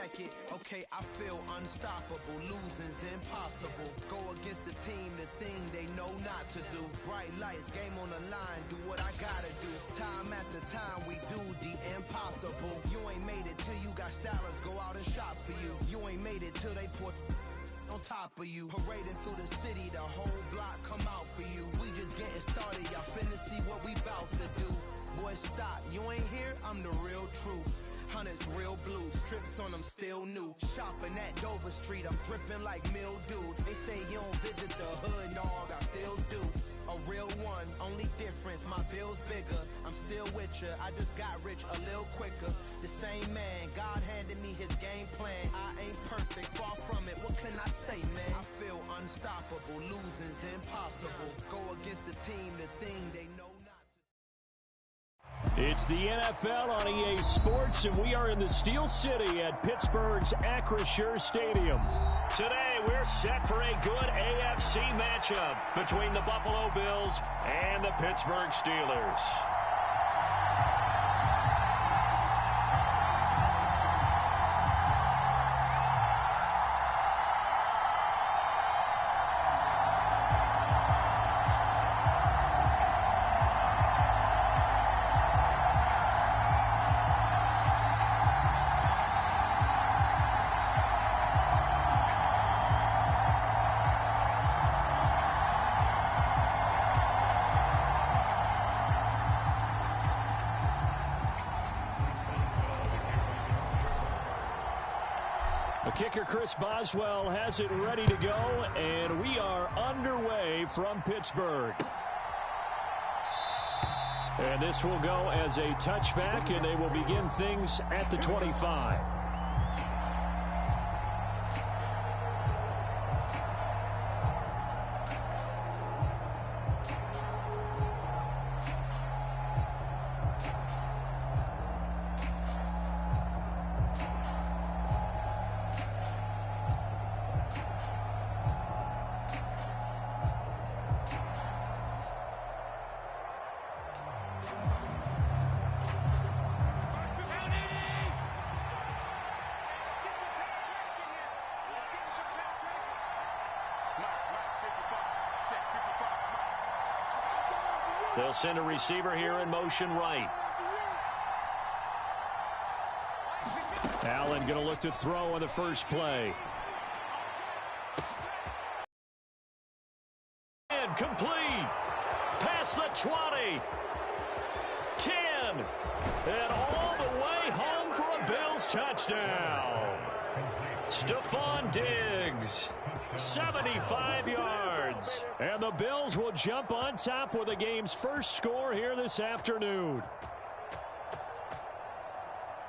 like it. Okay, I feel unstoppable. Losing's impossible. Go against the team, the thing they know not to do. Bright lights, game on the line, do what I gotta do. Time after time, we do the impossible. You ain't made it till you got stylers go out and shop for you. You ain't made it till they put on top of you. Parading through the city, the whole block come out for you. We just getting started, y'all finna see what we bout to do. Boy, stop, you ain't here, I'm the real truth. Hunters real blue, strips on them still new. Shopping at Dover Street, I'm dripping like mildew. They say you don't visit the hood, dog, I still do. A real one, only difference, my bill's bigger. I'm still with ya, I just got rich a little quicker. The same man, God handed me his game plan. I ain't perfect, far from it, what can I say, man? I feel unstoppable, losing's impossible. Go against the team, the thing they know not to. It's the NFL on EA Sports, and we are in the Steel City at Pittsburgh's Acrisure Stadium. Today, we're set for a good AFC matchup between the Buffalo Bills and the Pittsburgh Steelers. Kicker Chris Boswell has it ready to go, and we are underway from Pittsburgh. And this will go as a touchback, and they will begin things at the 25. They'll send a receiver here in motion right. Allen going to look to throw on the first play. And complete. Past the 20. 10. And all the way home for a Bills touchdown. Stephon Diggs. 75 yards. And the Bills will jump on top with the game's first score here this afternoon.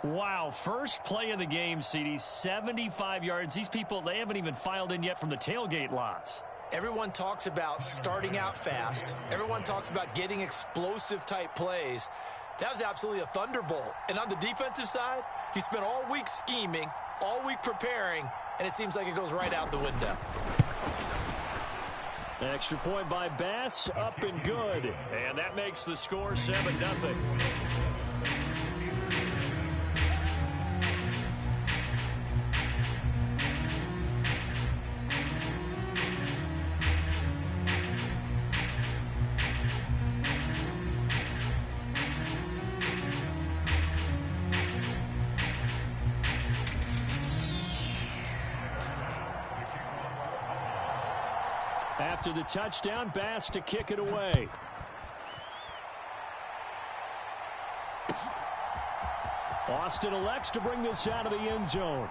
Wow, first play of the game, CD, 75 yards. These people, they haven't even filed in yet from the tailgate lots. Everyone talks about starting out fast. Everyone talks about getting explosive-type plays. That was absolutely a thunderbolt. And on the defensive side, he spent all week scheming, all week preparing, and it seems like it goes right out the window. Extra point by Bass, up and good. And that makes the score 7-0. After the touchdown, Bass to kick it away. Austin elects to bring this out of the end zone.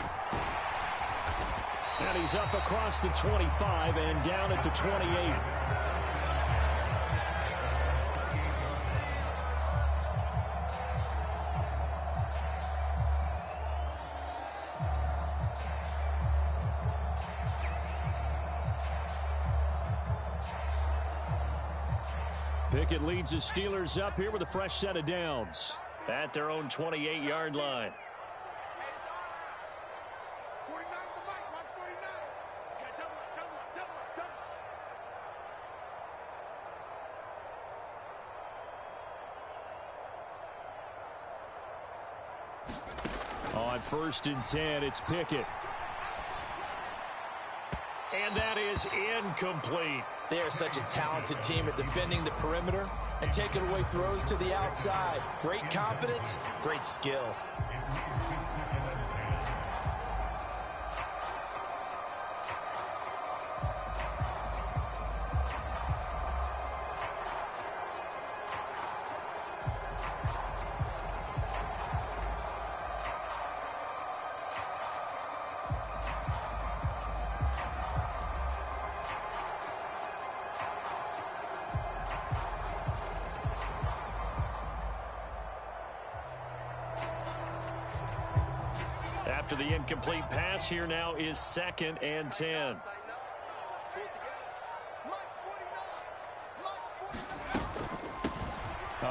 And he's up across the 25 and down at the 28. Pickett leads the Steelers up here with a fresh set of downs at their own 28-yard line. On on 1st and 10. It's Pickett. And that is incomplete. They are such a talented team at defending the perimeter and taking away throws to the outside. Great confidence, great skill. After the incomplete pass, here now is 2nd and 10.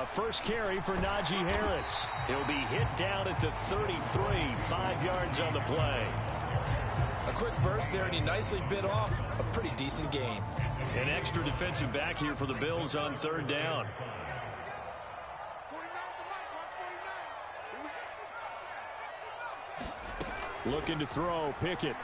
First carry for Najee Harris. He'll be hit down at the 33, 5 yards on the play. A quick burst there, and he nicely bit off a pretty decent gain. An extra defensive back here for the Bills on 3rd down. Looking to throw, Pickett.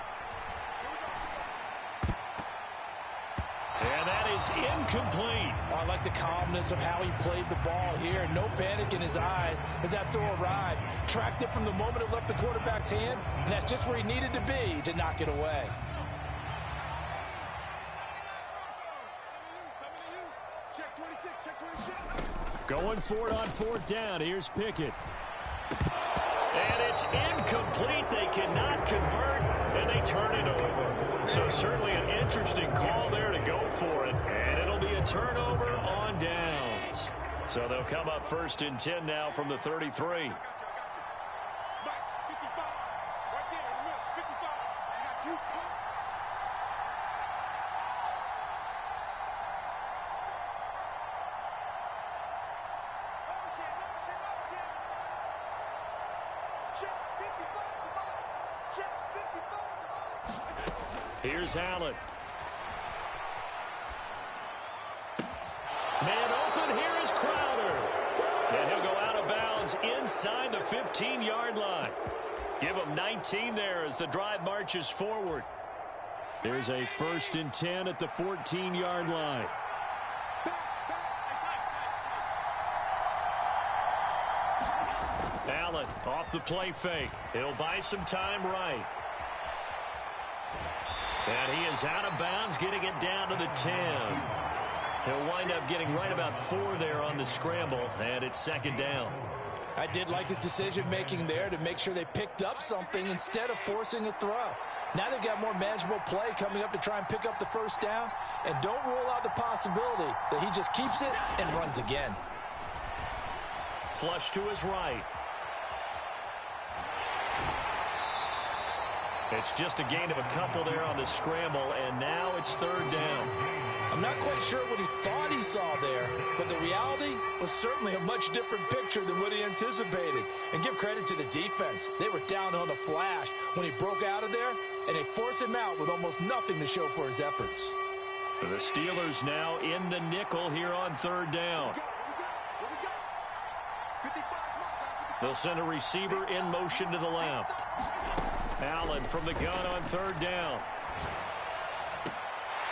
And that is incomplete. Oh, I like the calmness of how he played the ball here. No panic in his eyes as that throw arrived. Tracked it from the moment it left the quarterback's hand, and that's just where he needed to be to knock it away. Going for it on 4th down. Here's Pickett. And it's incomplete. They cannot convert, and they turn it over. So certainly an interesting call there to go for it, and it'll be a turnover on downs. So they'll come up 1st and 10 now from the 33. Here's Allen. Man open, here is Crowder. And he'll go out of bounds inside the 15-yard line. Give him 19 there as the drive marches forward. There's a 1st and 10 at the 14-yard line. Allen off the play fake. He'll buy some time right. And he is out of bounds, getting it down to the 10. He'll wind up getting right about 4 there on the scramble, and it's 2nd down. I did like his decision-making there to make sure they picked up something instead of forcing a throw. Now they've got more manageable play coming up to try and pick up the 1st down, and don't rule out the possibility that he just keeps it and runs again. Flush to his right. It's just a gain of a couple there on the scramble, and now it's 3rd down. I'm not quite sure what he thought he saw there, but the reality was certainly a much different picture than what he anticipated. And give credit to the defense. They were down on a flash when he broke out of there, and they forced him out with almost nothing to show for his efforts. The Steelers now in the nickel here on 3rd down. They'll send a receiver in motion to the left. Allen from the gun on 3rd down.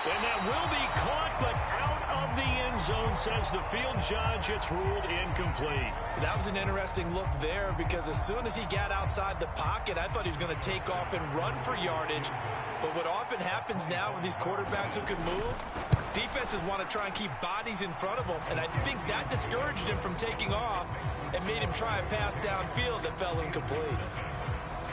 And that will be caught, but out of the end zone, says the field judge. It's ruled incomplete. That was an interesting look there because as soon as he got outside the pocket, I thought he was going to take off and run for yardage. But what often happens now with these quarterbacks who can move, defenses want to try and keep bodies in front of them, and I think that discouraged him from taking off and made him try a pass downfield that fell incomplete.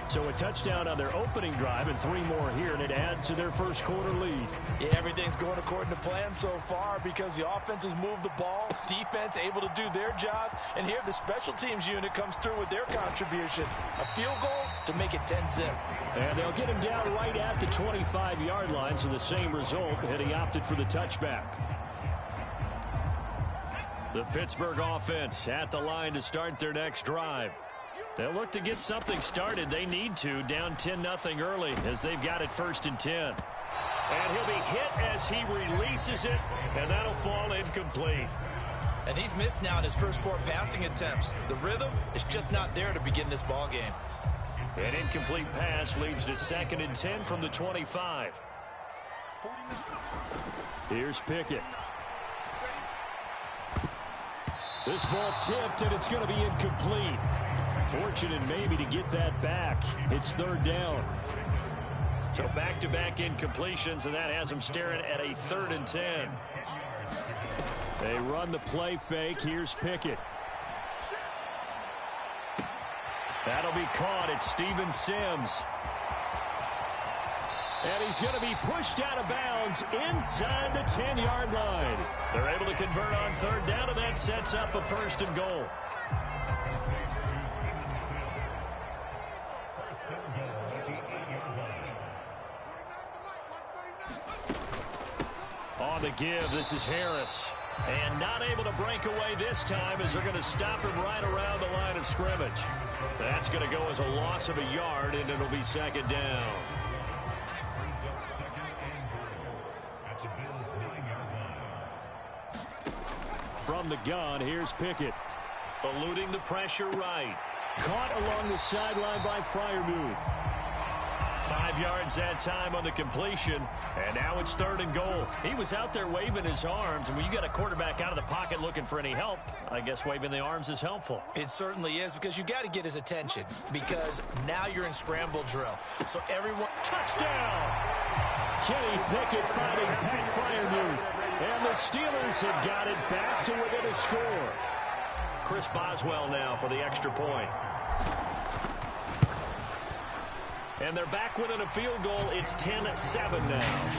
So a touchdown on their opening drive and 3 more here, and it adds to their first quarter lead. Yeah, everything's going according to plan so far because the offense has moved the ball, defense able to do their job, and here the special teams unit comes through with their contribution. A field goal to make it 10-zip. And they'll get him down right at the 25-yard line, so the same result, and he opted for the touchback. The Pittsburgh offense at the line to start their next drive. They'll look to get something started. They need to, down 10-0 early as they've got it 1st and 10. And he'll be hit as he releases it, and that'll fall incomplete. And he's missed now in his first 4 passing attempts. The rhythm is just not there to begin this ball game. An incomplete pass leads to 2nd and 10 from the 25. Here's Pickett. This ball tipped, and it's going to be incomplete. Fortunate maybe to get that back. It's 3rd down. So back-to-back incompletions, and that has them staring at a 3rd and 10. They run the play fake. Here's Pickett. That'll be caught. It's Steven Sims. And he's going to be pushed out of bounds inside the 10-yard line. They're able to convert on 3rd down, and that sets up a 1st and goal. On the give, this is Harris. And not able to break away this time as they're going to stop him right around the line of scrimmage. That's going to go as a loss of a yard, and it'll be 2nd down. From the gun, here's Pickett. Eluding the pressure right. Caught along the sideline by Freiermuth. 5 yards that time on the completion, and now it's 3rd and goal. He was out there waving his arms, and when you got a quarterback out of the pocket looking for any help, I guess waving the arms is helpful. It certainly is, because you got to get his attention, because now you're in scramble drill. So everyone... Touchdown! Kenny Pickett finding Pat Freiermuth, and the Steelers have got it back to within a score. Chris Boswell now for the extra point. And they're back within a field goal. It's 10-7 now.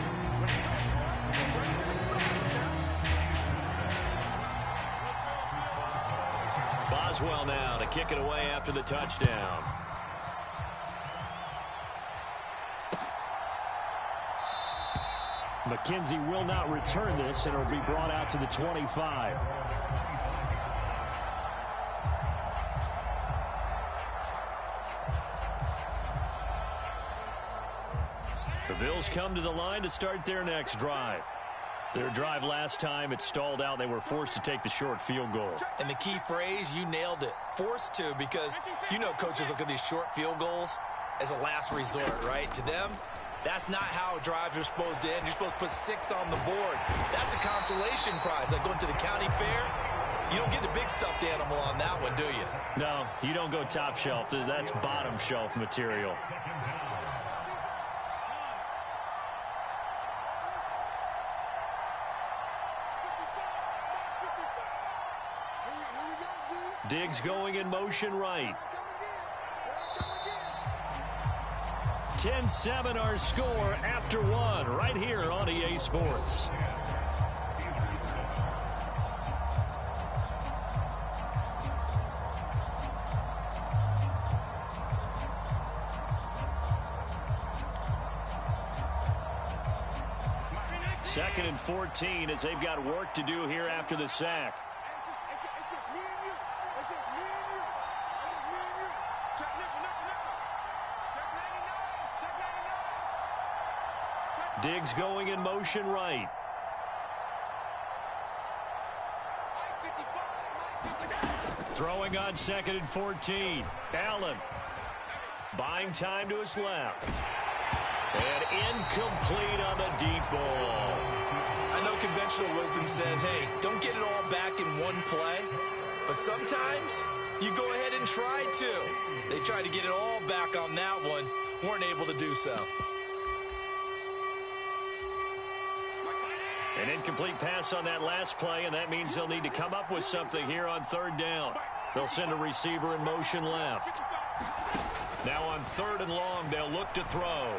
Boswell now to kick it away after the touchdown. McKenzie will not return this, and it'll be brought out to the 25. The Bills come to the line to start their next drive. Their drive last time, it stalled out. They were forced to take the short field goal. And the key phrase, you nailed it, forced to, because you know coaches look at these short field goals as a last resort, right? To them, that's not how drives are supposed to end. You're supposed to put 6 on the board. That's a consolation prize. Like going to the county fair, you don't get the big stuffed animal on that one, do you? No, you don't go top shelf. That's bottom shelf material. Diggs going in motion right. 10-7 our score after 1 right here on EA Sports. Second and 14 as they've got work to do here after the sack. Diggs going in motion right. Throwing on 2nd and 14. Allen buying time to his left. And incomplete on the deep ball. I know conventional wisdom says, hey, don't get it all back in one play. But sometimes you go ahead and try to. They tried to get it all back on that one. Weren't able to do so. An incomplete pass on that last play, and that means they'll need to come up with something here on 3rd down. They'll send a receiver in motion left. Now on 3rd and long, they'll look to throw.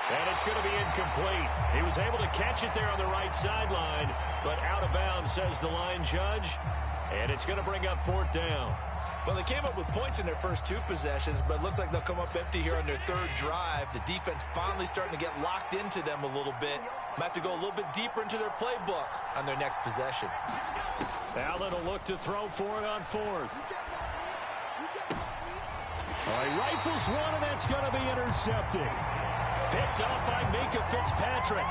And it's going to be incomplete. He was able to catch it there on the right sideline, but out of bounds, says the line judge. And it's going to bring up 4th down. Well, they came up with points in their first 2 possessions, but it looks like they'll come up empty here on their 3rd drive. The defense finally starting to get locked into them a little bit. Might have to go a little bit deeper into their playbook on their next possession. Allen will look to throw for it on 4th. All right, rifles one, and that's going to be intercepted. Picked off by Minkah Fitzpatrick.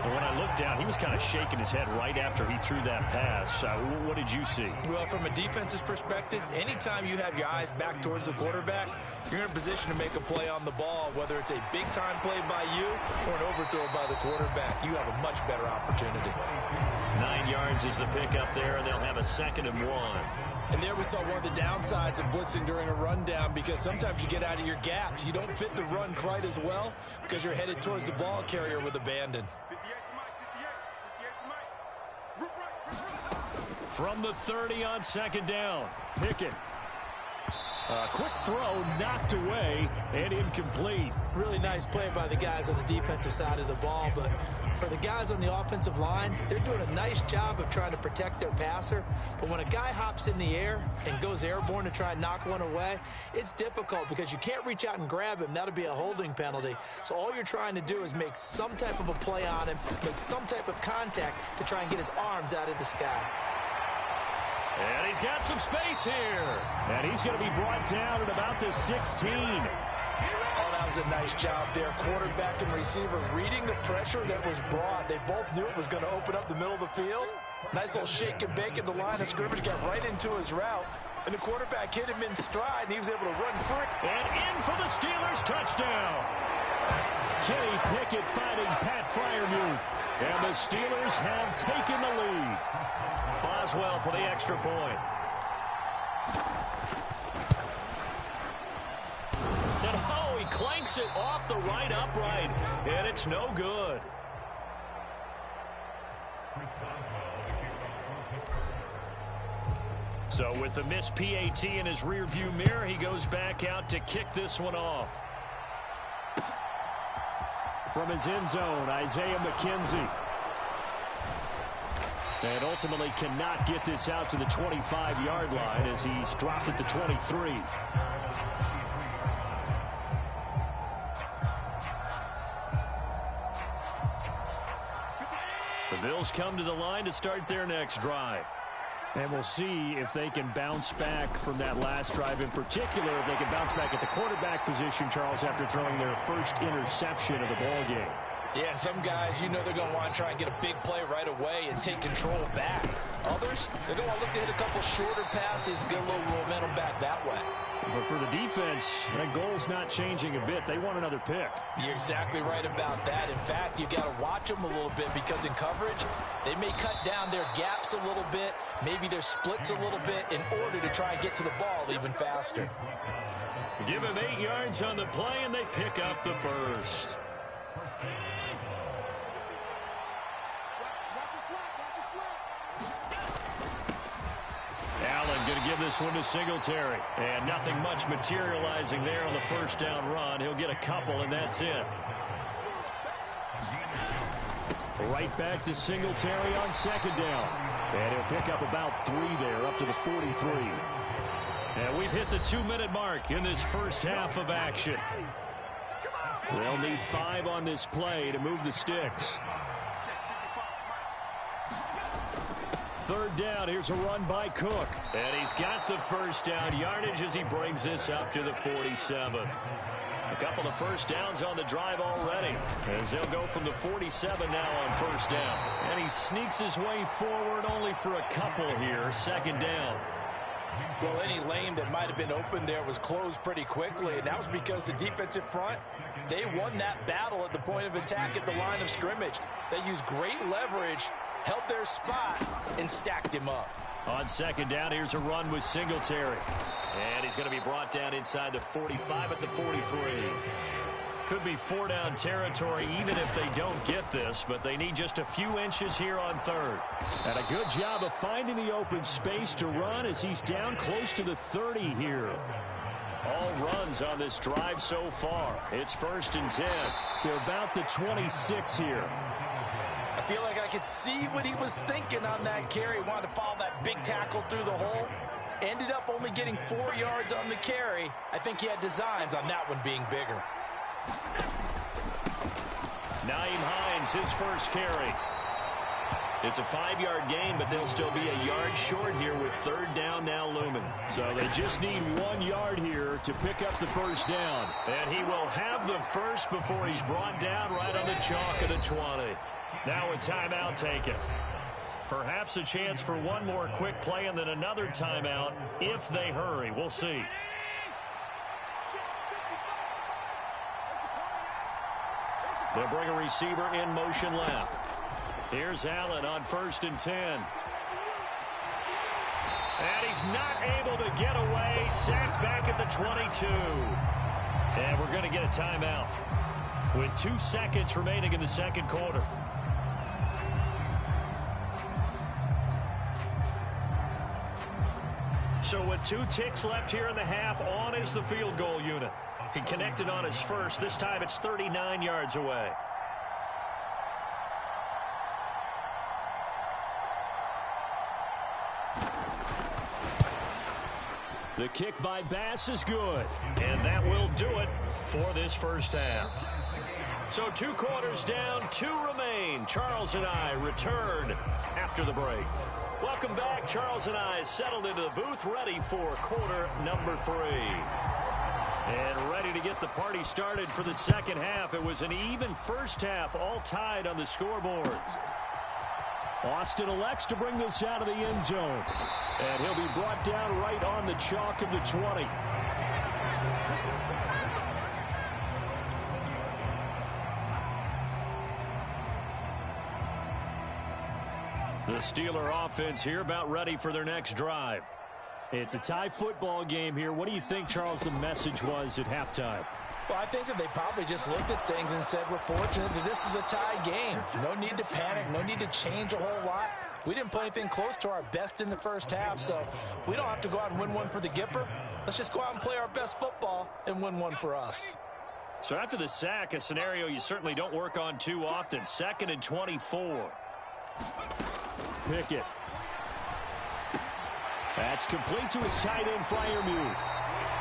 And when I looked down, he was kind of shaking his head right after he threw that pass. What did you see? Well, from a defense's perspective, anytime you have your eyes back towards the quarterback, you're in a position to make a play on the ball, whether it's a big-time play by you or an overthrow by the quarterback. You have a much better opportunity. 9 yards is the pickup there, and they'll have a 2nd and 1. And there we saw one of the downsides of blitzing during a rundown, because sometimes you get out of your gaps. You don't fit the run quite as well because you're headed towards the ball carrier with abandon. From the 30 on 2nd down, Pickett. A quick throw knocked away and incomplete. Really nice play by the guys on the defensive side of the ball, but for the guys on the offensive line, they're doing a nice job of trying to protect their passer. But when a guy hops in the air and goes airborne to try and knock one away, it's difficult because you can't reach out and grab him. That'll be a holding penalty. So all you're trying to do is make some type of a play on him, make some type of contact to try and get his arms out of the sky. And he's got some space here. And he's going to be brought down at about the 16. Oh, that was a nice job there. Quarterback and receiver reading the pressure that was brought. They both knew it was going to open up the middle of the field. Nice little shake and bake, and the line of scrimmage got right into his route. And the quarterback hit him in stride, and he was able to run free. And in for the Steelers, touchdown. Kenny Pickett fighting Pat Freiermuth. And the Steelers have taken the lead. Boswell for the extra point. And oh, he clanks it off the right upright. And it's no good. So with the missed PAT in his rearview mirror, he goes back out to kick this one off. From his end zone, Isaiah McKenzie. And ultimately cannot get this out to the 25-yard line as he's dropped at the 23. The Bills come to the line to start their next drive. And we'll see if they can bounce back from that last drive. In particular, if they can bounce back at the quarterback position, Charles, after throwing their first interception of the ball game. Yeah, some guys, you know they're going to want to try and get a big play right away and take control back. Others, they're going to want to look to hit a couple shorter passes, get a little momentum back that way. But for the defense, that goal's not changing a bit. They want another pick. You're exactly right about that. In fact, you've got to watch them a little bit because in coverage, they may cut down their gaps a little bit, maybe their splits a little bit in order to try and get to the ball even faster. Give him 8 yards on the play, and they pick up the first. Allen going to give this one to Singletary. And nothing much materializing there on the first down run. He'll get a couple, and that's it. Right back to Singletary on 2nd down. And he'll pick up about 3 there, up to the 43. And we've hit the 2-minute mark in this first half of action. They'll need 5 on this play to move the sticks. 3rd down, here's a run by Cook. And he's got the first down yardage as he brings this up to the 47. A couple of first downs on the drive already, as they'll go from the 47 now on 1st down. And he sneaks his way forward only for a couple here, 2nd down. Well, any lane that might have been open there was closed pretty quickly, and that was because the defensive front, they won that battle at the point of attack at the line of scrimmage. They used great leverage, held their spot, and stacked him up. On 2nd down, here's a run with Singletary. And he's going to be brought down inside the 45 at the 43. Could be 4-down territory even if they don't get this, but they need just a few inches here on 3rd. And a good job of finding the open space to run as he's down close to the 30 here. All runs on this drive so far. It's 1st and 10 to about the 26 here. I feel like I could see what he was thinking on that carry. Wanted to follow that big tackle through the hole. Ended up only getting 4 yards on the carry. I think he had designs on that one being bigger. Nyheim Hines, his first carry. It's a 5-yard gain, but they'll still be a yard short here with third down now looming. So they just need 1 yard here to pick up the first down. And he will have the first before he's brought down right on the chalk of the 20. Now a timeout taken. Perhaps a chance for one more quick play and then another timeout if they hurry. We'll see. They'll bring a receiver in motion left. Here's Allen on 1st and 10. And he's not able to get away. Sacked back at the 22. And we're going to get a timeout with 2 seconds remaining in the second quarter. So with 2 ticks left here in the half, on is the field goal unit. He connected on his first. This time it's 39 yards away. The kick by Bass is good. And that will do it for this first half. So 2 quarters down, 2 remain. Charles and I return after the break. Welcome back. Charles and I settled into the booth, ready for quarter number 3. And ready to get the party started for the second half. It was an even first half, all tied on the scoreboard. Austin elects to bring this out of the end zone. And he'll be brought down right on the chalk of the 20. The Steeler offense here about ready for their next drive. It's a tie football game here. What do you think, Charles, the message was at halftime? Well, I think that they probably just looked at things and said, we're fortunate that this is a tie game. No need to panic. No need to change a whole lot. We didn't play anything close to our best in the first half, so we don't have to go out and win one for the Gipper. Let's just go out and play our best football and win one for us. So after the sack, a scenario you certainly don't work on too often. 2nd and 24. Pickett. That's complete to his tight end Freiermuth.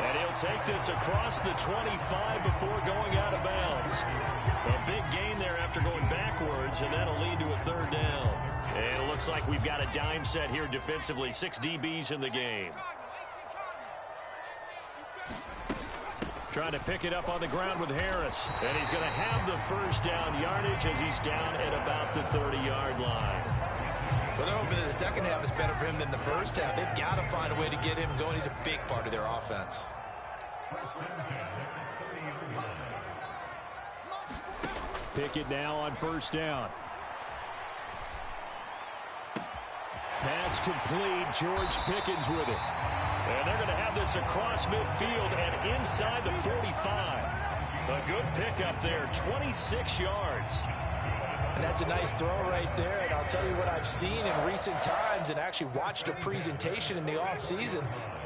And he'll take this across the 25 before going out of bounds. A big gain there after going backwards, and that'll lead to a third down. And it looks like we've got a dime set here defensively. 6 DBs in the game. Trying to pick it up on the ground with Harris. And he's going to have the first down yardage as he's down at about the 30-yard line. Well, they're hoping that the second half is better for him than the first half. They've got to find a way to get him going. He's a big part of their offense. Pickett now on 1st down. Pass complete. George Pickens with it. And they're going to have this across midfield and inside the 45. A good pickup there, 26 yards. And that's a nice throw right there. And I'll tell you what I've seen in recent times and actually watched a presentation in the offseason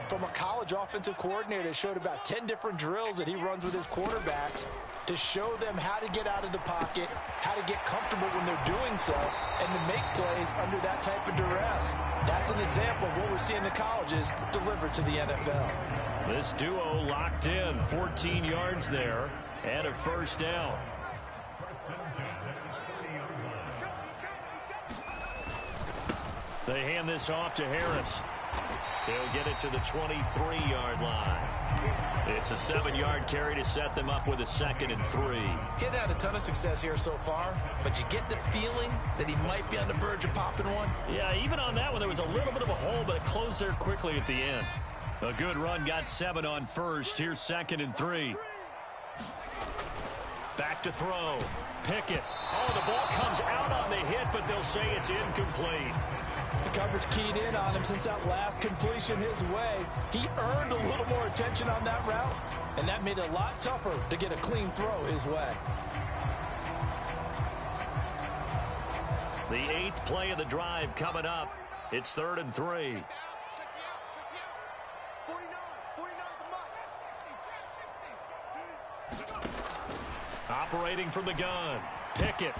from a college offensive coordinator that showed about 10 different drills that he runs with his quarterbacks to show them how to get out of the pocket, how to get comfortable when they're doing so, and to make plays under that type of duress. That's an example of what we're seeing in the colleges delivered to the NFL. This duo locked in, 14 yards there, and a first down. They hand this off to Harris. He'll get it to the 23-yard line. It's a 7-yard carry to set them up with a 2nd and 3. He's had a ton of success here so far, but you get the feeling that he might be on the verge of popping one. Yeah, even on that one, there was a little bit of a hole, but it closed there quickly at the end. A good run, got 7 on first. Here's 2nd and 3. Back to throw. Pickett. Oh, the ball comes out on the hit, but they'll say it's incomplete. The coverage keyed in on him since that last completion his way. He earned a little more attention on that route, and that made it a lot tougher to get a clean throw his way. The 8th play of the drive coming up. It's 3rd and 3. Operating from the gun. Pickett.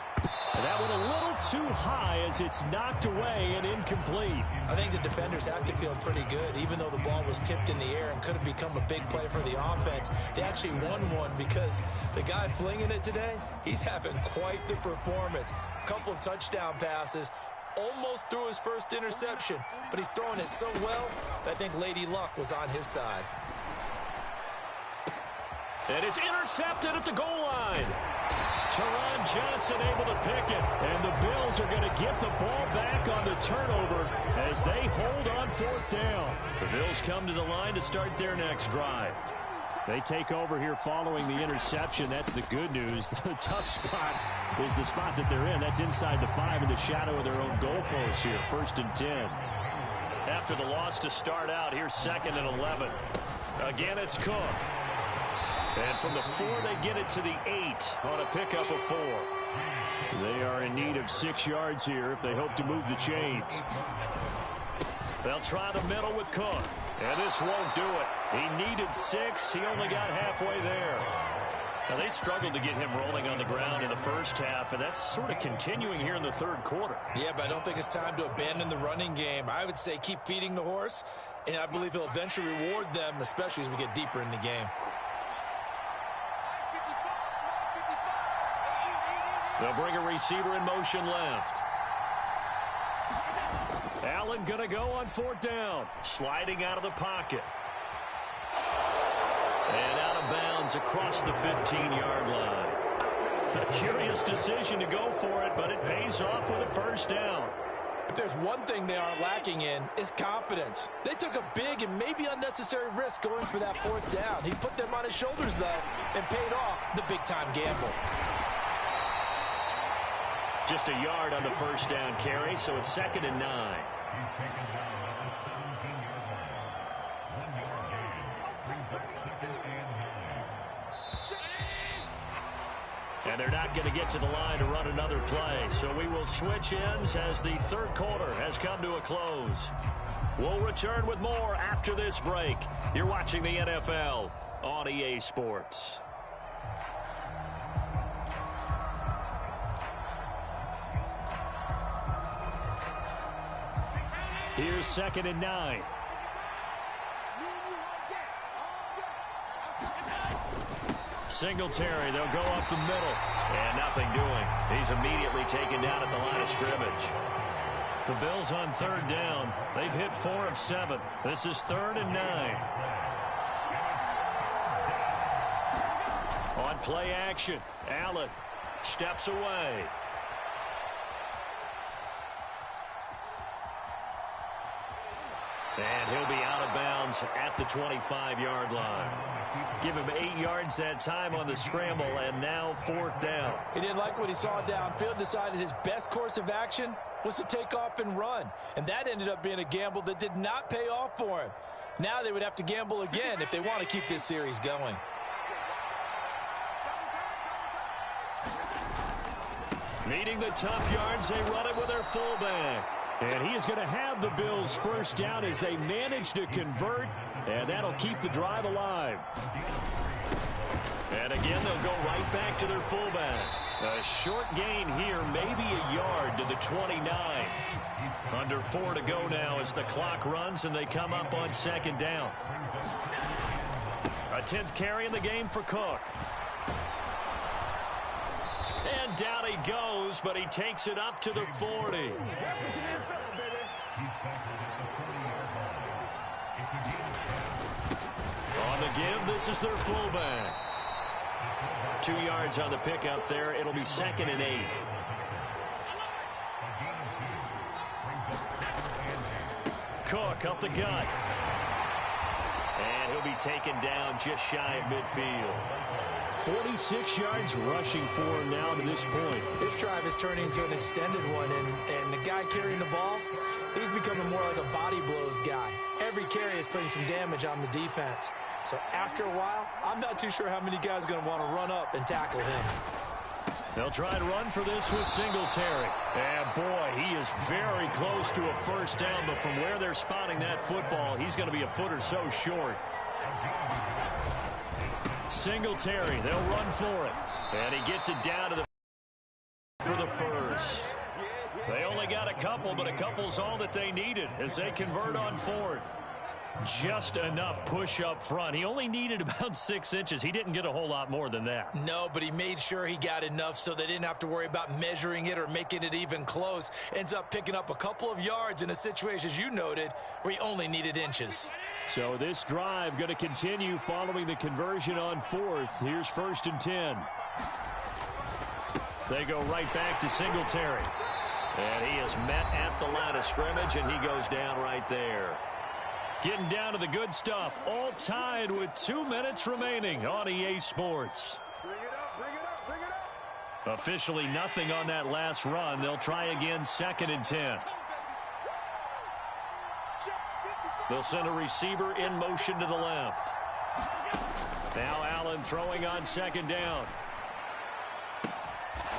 And that went a little too high as it's knocked away and incomplete. I think the defenders have to feel pretty good, even though the ball was tipped in the air and could have become a big play for the offense. They actually won one because the guy flinging it today, he's having quite the performance. A couple of touchdown passes, almost threw his first interception, but he's throwing it so well that I think Lady Luck was on his side. And it's intercepted at the goal line. Teron Johnson able to pick it. And the Bills are going to get the ball back on the turnover as they hold on 4th down. The Bills come to the line to start their next drive. They take over here following the interception. That's the good news. The tough spot is the spot that they're in. That's inside the 5 in the shadow of their own goalpost here. 1st and 10. After the loss to start out, here's 2nd and 11. Again, it's Cook. And from the 4, they get it to the 8 on a pickup of 4. They are in need of 6 yards here if they hope to move the chains. They'll try the middle with Cook. And this won't do it. He needed 6. He only got halfway there. Now, they struggled to get him rolling on the ground in the first half, and that's sort of continuing here in the 3rd quarter. Yeah, but I don't think it's time to abandon the running game. I would say keep feeding the horse, and I believe he'll eventually reward them, especially as we get deeper in the game. They'll bring a receiver in motion left. Allen going to go on 4th down. Sliding out of the pocket. And out of bounds across the 15-yard line. A curious decision to go for it, but it pays off with a 1st down. If there's one thing they aren't lacking in, it's confidence. They took a big and maybe unnecessary risk going for that 4th down. He put them on his shoulders, though, and paid off the big-time gamble. Just a yard on the 1st down carry, so it's 2nd and 9. And they're not going to get to the line to run another play, so we will switch ends as the 3rd quarter has come to a close. We'll return with more after this break. You're watching the NFL on EA Sports. Here's 2nd and 9. Singletary, they'll go up the middle. And nothing doing. He's immediately taken down at the line of scrimmage. The Bills on 3rd down. They've hit 4 of 7. This is 3rd and 9. On play action, Allen steps away. And he'll be out of bounds at the 25-yard line. Give him 8 yards that time on the scramble, and now 4th down. He didn't like what he saw downfield, decided his best course of action was to take off and run. And that ended up being a gamble that did not pay off for him. Now they would have to gamble again if they want to keep this series going. Needing the tough yards, they run it with their fullback. And he is going to have the Bills' 1st down as they manage to convert, and that'll keep the drive alive. And again, they'll go right back to their fullback. A short gain here, maybe a yard to the 29. Under 4 to go now as the clock runs and they come up on 2nd down. A 10th carry in the game for Cook. And down he goes, but he takes it up to the 40. On the give, this is their fullback. 2 yards on the pickup there. It'll be 2nd and 8. Cook up the gut. And he'll be taken down just shy of midfield. 46 yards rushing for him now to this point. This drive is turning into an extended one, and the guy carrying the ball, he's becoming more like a body blows guy. Every carry is putting some damage on the defense. So after a while, I'm not too sure how many guys are going to want to run up and tackle him. They'll try and run for this with Singletary. And boy, he is very close to a 1st down, but from where they're spotting that football, he's going to be a foot or so short. Singletary, they'll run for it. And he gets it down to the for the 1st. They only got a couple, but a couple's all that they needed as they convert on 4th. Just enough push up front. He only needed about 6 inches. He didn't get a whole lot more than that. No, but he made sure he got enough so they didn't have to worry about measuring it or making it even close. Ends up picking up a couple of yards in a situation, as you noted, where he only needed inches. So this drive going to continue following the conversion on 4th. Here's 1st and 10. They go right back to Singletary. And he is met at the line of scrimmage, and he goes down right there. Getting down to the good stuff. All tied with 2 minutes remaining on EA Sports. Bring it up, bring it up, bring it up. Officially nothing on that last run. They'll try again 2nd and 10. They'll send a receiver in motion to the left. Now Allen throwing on 2nd down.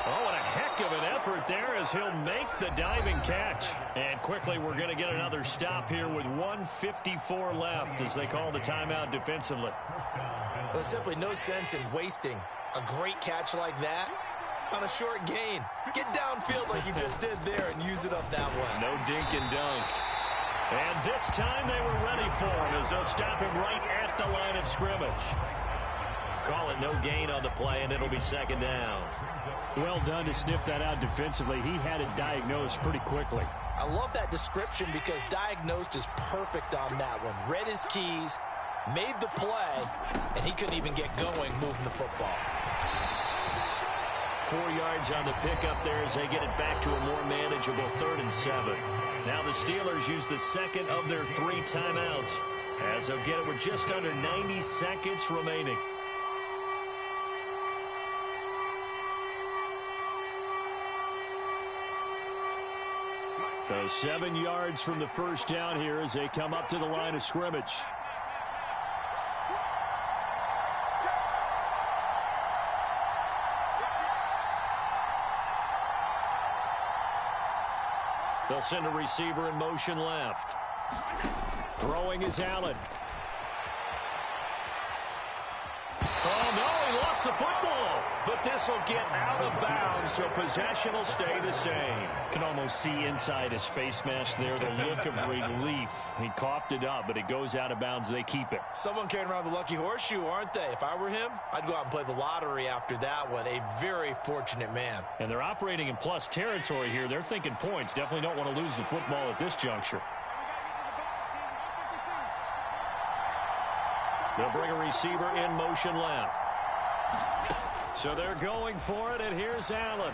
Oh, and a heck of an effort there as he'll make the diving catch. And quickly we're going to get another stop here with 1:54 left as they call the timeout defensively. Well, there's simply no sense in wasting a great catch like that on a short gain. Get downfield like you just did there and use it up that way. No dink and dunk. And this time they were ready for him as they'll stop him right at the line of scrimmage. Call it no gain on the play, and it'll be 2nd down. Well done to sniff that out defensively. He had it diagnosed pretty quickly. I love that description because diagnosed is perfect on that one. Read his keys, made the play, and he couldn't even get going moving the football. 4 yards on the pickup there as they get it back to a more manageable 3rd and 7. Now the Steelers use the 2nd of their 3 timeouts as they'll get it with just under 90 seconds remaining. So 7 yards from the first down here as they come up to the line of scrimmage. They'll send a receiver in motion left. Throwing is Allen. Oh, no, he lost the football. But this will get out of bounds, so possession will stay the same. You can almost see inside his face mask there the look of relief. He coughed it up, but it goes out of bounds. They keep it. Someone carrying around the lucky horseshoe, aren't they? If I were him, I'd go out and play the lottery after that one. A very fortunate man. And they're operating in plus territory here. They're thinking points. Definitely don't want to lose the football at this juncture. They'll bring a receiver in motion left. So they're going for it, and here's Allen.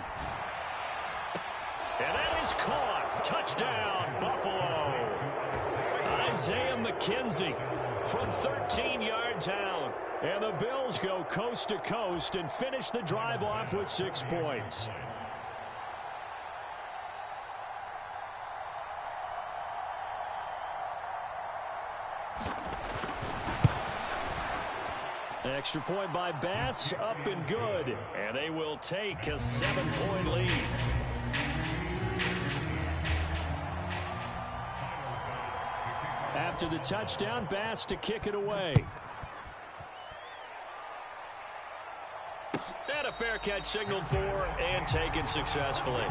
And that is caught. Touchdown, Buffalo. Isaiah McKenzie from 13 yards out. And the Bills go coast to coast and finish the drive off with 6 points. Extra point by Bass, up and good. And they will take a 7-point lead. After the touchdown, Bass to kick it away. And a fair catch signaled for and taken successfully.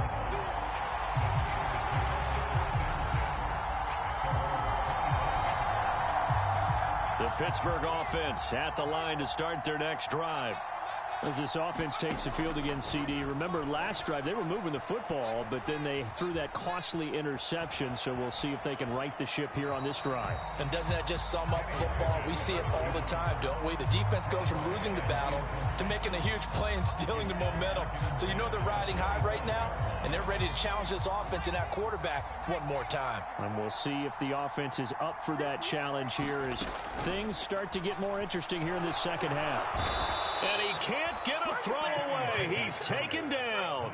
The Pittsburgh offense at the line to start their next drive. As this offense takes the field against CD, remember last drive they were moving the football, but then they threw that costly interception, so we'll see if they can right the ship here on this drive. And doesn't that just sum up football? We see it all the time, don't we? The defense goes from losing the battle to making a huge play and stealing the momentum. So you know they're riding high right now, and they're ready to challenge this offense and that quarterback one more time. And we'll see if the offense is up for that challenge here as things start to get more interesting here in this second half. And he can't get a throw away. He's taken down.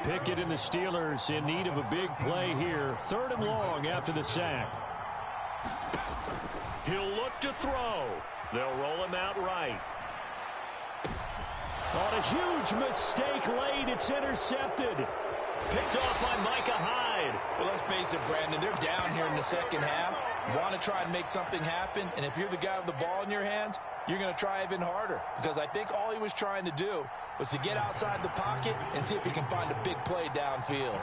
Pickett and the Steelers in need of a big play here. 3rd and long after the sack. He'll look to throw. They'll roll him out right. On a huge mistake late, it's intercepted. Picked off by Micah Hyde. Well, let's face it, Brandon, they're down here in the second half. Want to try and make something happen, and if you're the guy with the ball in your hands, you're going to try even harder, because I think all he was trying to do was to get outside the pocket and see if he can find a big play downfield.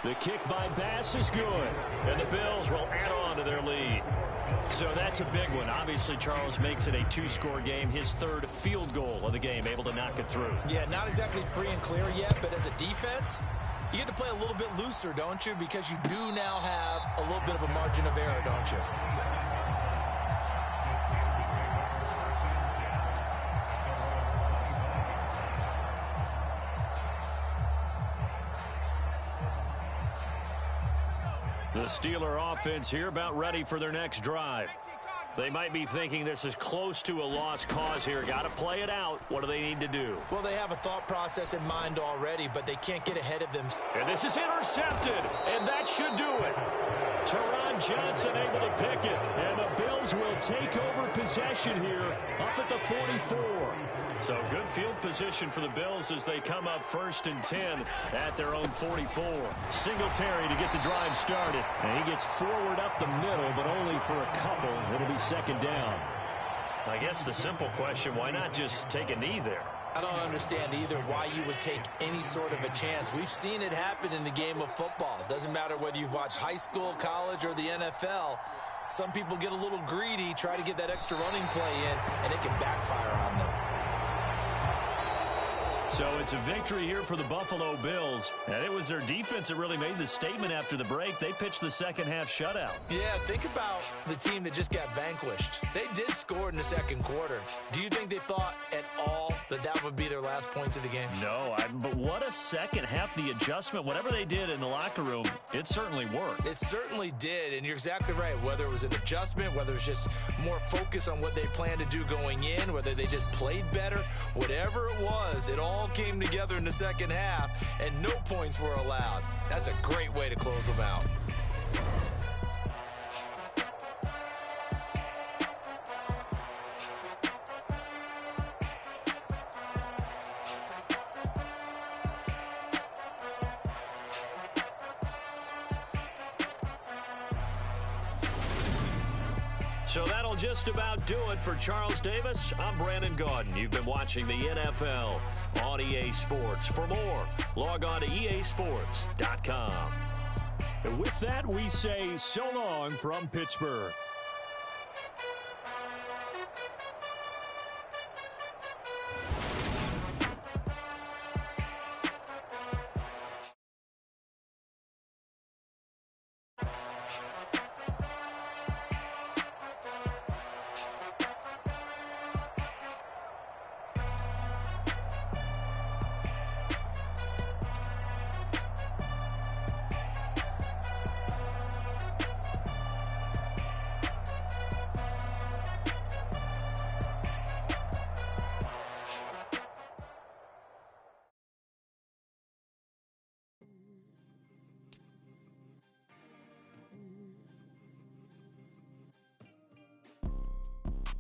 The kick by Bass is good, and the Bills will add on to their lead. So that's a big one. Obviously, Charles makes it a two-score game. His third field goal of the game, able to knock it through. Yeah, not exactly free and clear yet, but as a defense, you get to play a little bit looser, don't you? Because you do now have a little bit of a margin of error, don't you? The Steeler offense here about ready for their next drive. They might be thinking this is close to a lost cause here. Got to play it out. What do they need to do? Well, they have a thought process in mind already, but they can't get ahead of them. And this is intercepted, and that should do it. Teron Johnson able to pick it, and the Bills will take over possession here up at the 44. So good field position for the Bills as they come up 1st and 10 at their own 44. Singletary to get the drive started. And he gets forward up the middle, but only for a couple. It'll be 2nd down. I guess the simple question, why not just take a knee there? I don't understand either why you would take any sort of a chance. We've seen it happen in the game of football. It doesn't matter whether you've watched high school, college, or the NFL. Some people get a little greedy, try to get that extra running play in, and it can backfire on them. So it's a victory here for the Buffalo Bills. And it was their defense that really made the statement after the break. They pitched the second half shutout. Yeah, think about the team that just got vanquished. They did score in the second quarter. Do you think they thought at all that that would be their last points of the game? No, but what a second half. The adjustment, whatever they did in the locker room, it certainly worked. It certainly did, and you're exactly right. Whether it was an adjustment, whether it was just more focus on what they planned to do going in, whether they just played better, whatever it was, it all came together in the second half, and no points were allowed. That's a great way to close them out. So that'll just about do it for Charles Davis. I'm Brandon Gaudin. You've been watching the NFL on EA Sports. For more, log on to easports.com. And with that, we say so long from Pittsburgh.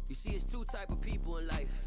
You see, it's two type of people in life.